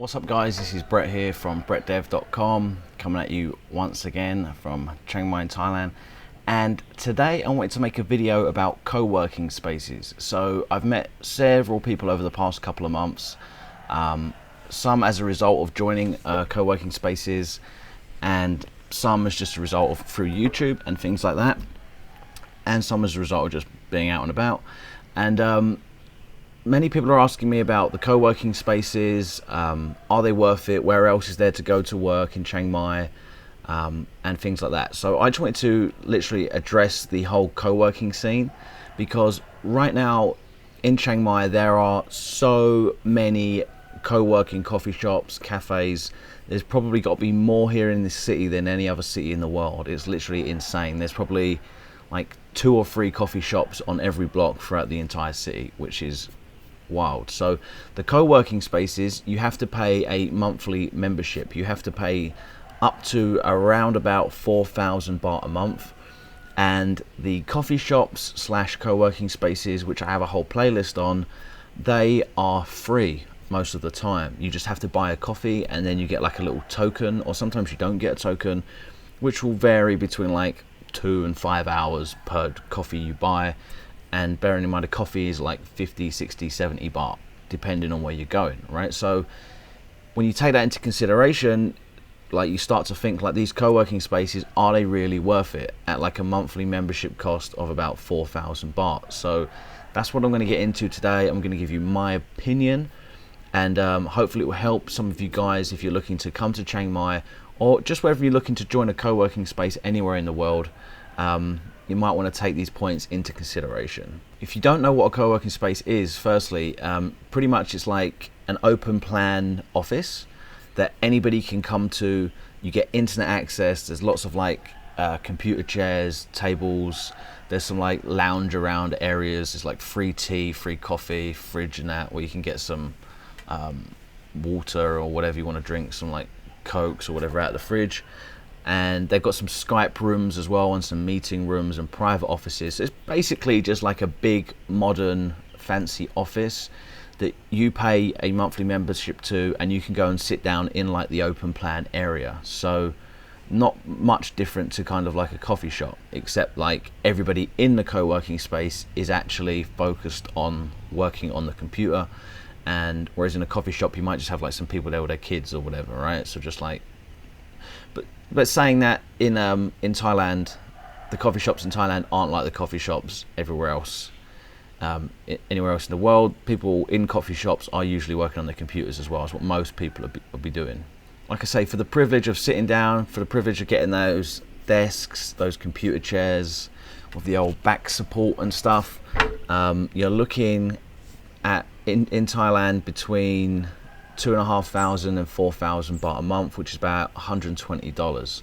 What's up guys, this is Brett here from brettdev.com, coming at you once again from Chiang Mai in Thailand. And today I wanted to make a video about co-working spaces. So I've met several people over the past couple of months, some as a result of joining co-working spaces, and some as just a result of through YouTube and things like that, and some as a result of just being out and about. And many people are asking me about the co-working spaces. Are they worth it? Where else is there to go to work in Chiang Mai? And things like that. So I just wanted to literally address the whole co-working scene, because right now in Chiang Mai there are so many co-working coffee shops, cafes. There's probably got to be more here in this city than any other city in the world. It's literally insane. There's probably like 2 or 3 coffee shops on every block throughout the entire city, which is wild. So the co-working spaces, you have to pay a monthly membership. You have to pay up to around about 4,000 baht a month. And the coffee shops slash co-working spaces, which I have a whole playlist on, they are free most of the time. You just have to buy a coffee and then you get like a little token, or sometimes you don't get a token, which will vary between like 2 and 5 hours per coffee you buy. And bearing in mind, a coffee is like 50, 60, 70 baht, depending on where you're going, right? So when you take that into consideration, like you start to think like, these co-working spaces, are they really worth it at like a monthly membership cost of about 4,000 baht? So that's what I'm going to get into today. I'm going to give you my opinion, and hopefully it will help some of you guys if you're looking to come to Chiang Mai, or just whether you're looking to join a co-working space anywhere in the world. You might want to take these points into consideration. If you don't know what a co-working space is, firstly, pretty much it's like an open plan office that anybody can come to. You get internet access. There's lots of like computer chairs, tables. There's some like lounge around areas. There's like free tea, free coffee, fridge and that, where you can get some water or whatever you want to drink, some like Cokes or whatever out of the fridge. And they've got some Skype rooms as well, and some meeting rooms and private offices. So it's basically just like a big modern fancy office that you pay a monthly membership to, and you can go and sit down in like the open plan area. So not much different to kind of like a coffee shop, except like everybody in the co-working space is actually focused on working on the computer. And whereas in a coffee shop you might just have like some people there with their kids or whatever, right? So just like, but saying that, in Thailand, the coffee shops in Thailand aren't like the coffee shops everywhere else. Anywhere else in the world, people in coffee shops are usually working on their computers as well. Is what most people will be doing. Like I say, for the privilege of sitting down, for the privilege of getting those desks, those computer chairs with the old back support and stuff, you're looking at in Thailand between 2,500 and 4,000 baht a month, which is about $120.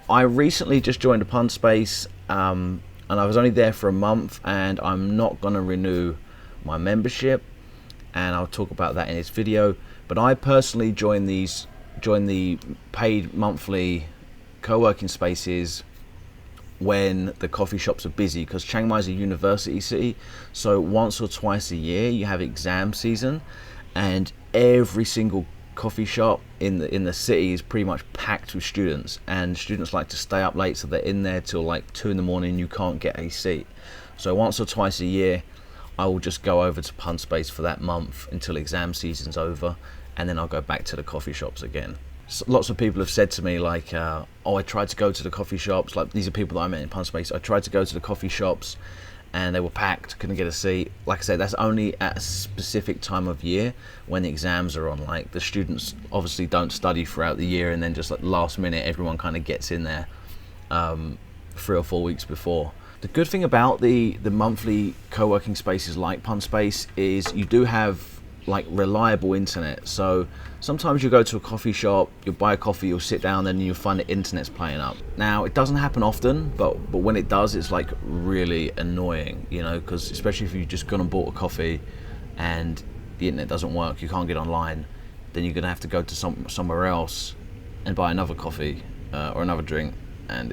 I recently just joined a pun space, and I was only there for a month, and I'm not going to renew my membership, and I'll talk about that in this video. But I personally joined the paid monthly co-working spaces when the coffee shops are busy, because Chiang Mai is a university city, so once or twice a year you have exam season, and every single coffee shop in the city is pretty much packed with students, and students like to stay up late, so they're in there till like 2 in the morning. You can't get a seat. So once or twice a year I will just go over to pun space for that month until exam season's over, and then I'll go back to the coffee shops again. So lots of people have said to me like, oh, I tried to go to the coffee shops, like these are people that I met in pun space. I tried to go to the coffee shops and they were packed, couldn't get a seat. Like I said, that's only at a specific time of year when the exams are on. Like the students obviously don't study throughout the year, and then just like last minute everyone kind of gets in there 3 or 4 weeks before. The good thing about the monthly co-working spaces like pun space is you do have like reliable internet. So sometimes you go to a coffee shop, you'll buy a coffee, you'll sit down, then you'll find the internet's playing up. Now it doesn't happen often, but when it does, it's like really annoying, you know, because especially if you've just gone and bought a coffee and the internet doesn't work, you can't get online, then you're gonna have to go to somewhere else and buy another coffee or another drink, and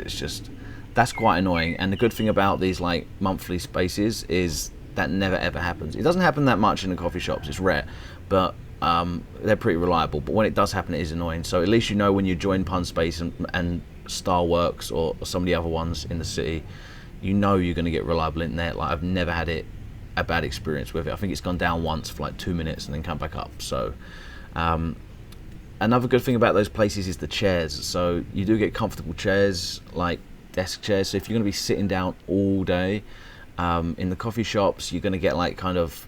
that's quite annoying. And the good thing about these like monthly spaces is that never ever happens. It doesn't happen that much in the coffee shops, it's rare, but they're pretty reliable, but when it does happen, it is annoying. So at least you know when you join Punspace and Starworks or some of the other ones in the city, you know you're going to get reliable internet. Like, I've never had a bad experience with it. I think it's gone down once for like 2 minutes and then come back up. So another good thing about those places is the chairs. So you do get comfortable chairs, like desk chairs. So if you're going to be sitting down all day, in the coffee shops, you're going to get like kind of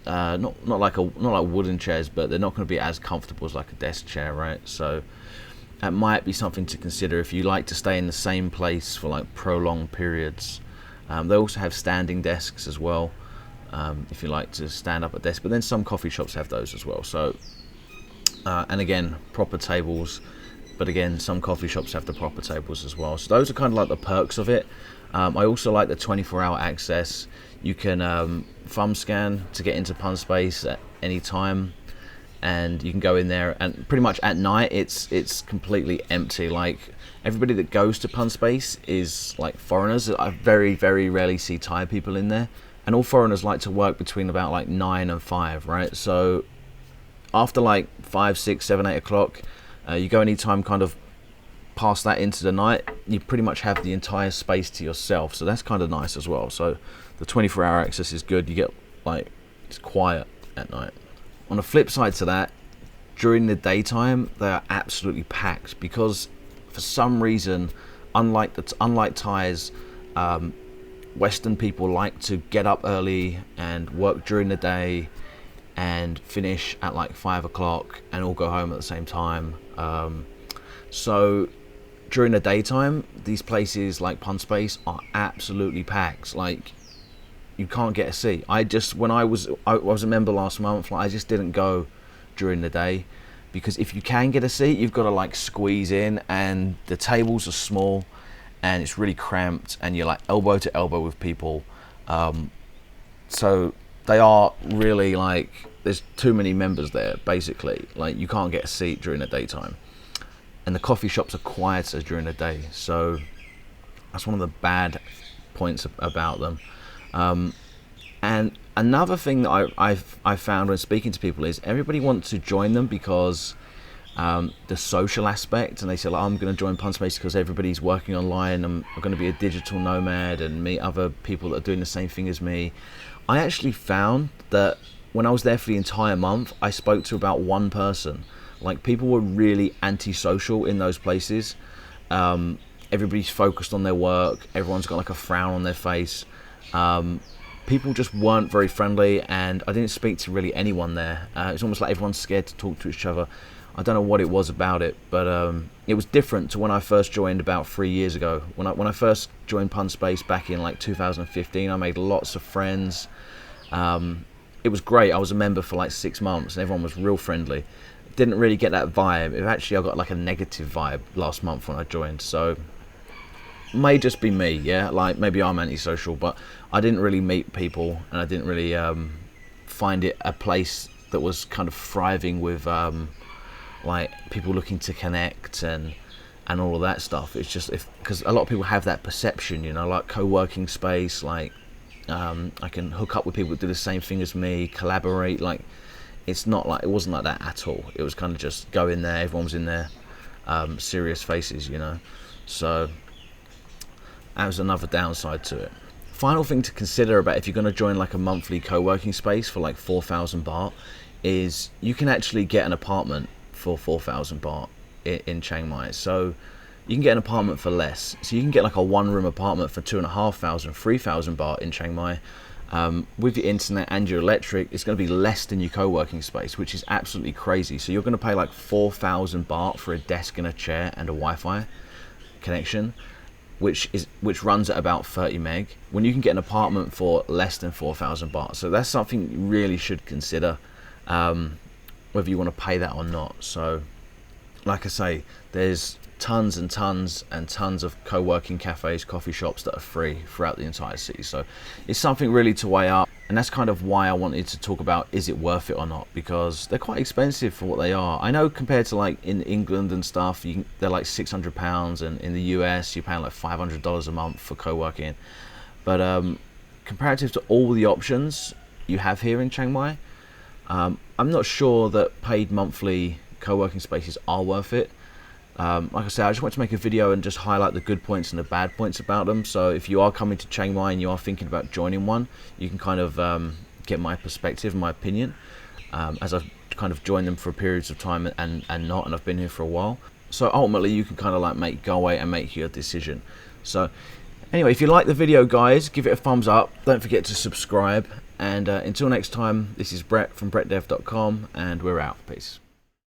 not like wooden chairs, but they're not going to be as comfortable as like a desk chair, right? So that might be something to consider if you like to stay in the same place for like prolonged periods. They also have standing desks as well, if you like to stand up at desk, but then some coffee shops have those as well. So and again, proper tables, but again, some coffee shops have the proper tables as well. So those are kind of like the perks of it. I also like the 24-hour access. You can thumb scan to get into Punspace at any time, and you can go in there, and pretty much at night it's completely empty. Like, everybody that goes to Punspace is like foreigners. I very, very rarely see Thai people in there, and all foreigners like to work between about like 9 and 5, right? So after like 5, 6, 7, 8 o'clock, you go anytime kind of past that into the night, you pretty much have the entire space to yourself. So that's kind of nice as well. So the 24-hour access is good. You get like, it's quiet at night. On the flip side to that, during the daytime, they are absolutely packed because for some reason, unlike Thais, Western people like to get up early and work during the day and finish at like 5 o'clock and all go home at the same time. So during the daytime, these places like Punspace are absolutely packed. Like, you can't get a seat. I was a member last month, like, I just didn't go during the day, because if you can get a seat, you've got to like squeeze in, and the tables are small and it's really cramped, and you're like elbow to elbow with people. So they are really like, there's too many members there, basically. Like, you can't get a seat during the daytime, and the coffee shops are quieter during the day. So that's one of the bad points about them. And another thing that I found when speaking to people is everybody wants to join them because the social aspect, and they say, like, I'm going to join Punspace because everybody's working online. I'm going to be a digital nomad and meet other people that are doing the same thing as me. I actually found that when I was there for the entire month, I spoke to about one person. Like, people were really antisocial in those places. Everybody's focused on their work. Everyone's got like a frown on their face. People just weren't very friendly, and I didn't speak to really anyone there. It's almost like everyone's scared to talk to each other. I don't know what it was about it, but it was different to when I first joined about 3 years ago. When I first joined Punspace back in like 2015, I made lots of friends. It was great. I was a member for like 6 months, and everyone was real friendly. Didn't really get that vibe. I got like a negative vibe last month when I joined. So may just be me, yeah, like maybe I'm antisocial, but I didn't really meet people, and I didn't really find it a place that was kind of thriving with like people looking to connect and all of that stuff. It's just because a lot of people have that perception, you know, like co-working space, like I can hook up with people that do the same thing as me, collaborate. Like, it wasn't like that at all. It was kind of just go in there, everyone was in there, serious faces, you know. So that was another downside to it. Final thing to consider about if you're going to join like a monthly co-working space for like 4,000 baht is you can actually get an apartment for 4,000 baht in Chiang Mai. So you can get an apartment for less. So you can get like a one-room apartment for 2,500, 3,000 baht in Chiang Mai. With your internet and your electric, it's going to be less than your co-working space, which is absolutely crazy. So you're going to pay like 4,000 baht for a desk and a chair and a Wi-Fi connection, which runs at about 30 meg, when you can get an apartment for less than 4,000 baht. So that's something you really should consider, whether you want to pay that or not. So like I say, there's tons and tons and tons of co-working cafes, coffee shops that are free throughout the entire city. So it's something really to weigh up, and that's kind of why I wanted to talk about, is it worth it or not, because they're quite expensive for what they are. I know compared to like in England and stuff, they're like £600, and in the US you're paying like $500 a month for co-working, but comparative to all the options you have here in Chiang Mai, I'm not sure that paid monthly co-working spaces are worth it. Like I said, I just want to make a video and just highlight the good points and the bad points about them. So if you are coming to Chiang Mai and you are thinking about joining one, you can kind of get my perspective, my opinion, as I've kind of joined them for periods of time and I've been here for a while. So ultimately you can kind of like go away and make your decision. So anyway, if you like the video, guys, give it a thumbs up. Don't forget to subscribe. And until next time, this is Brett from brettdev.com, and we're out. Peace.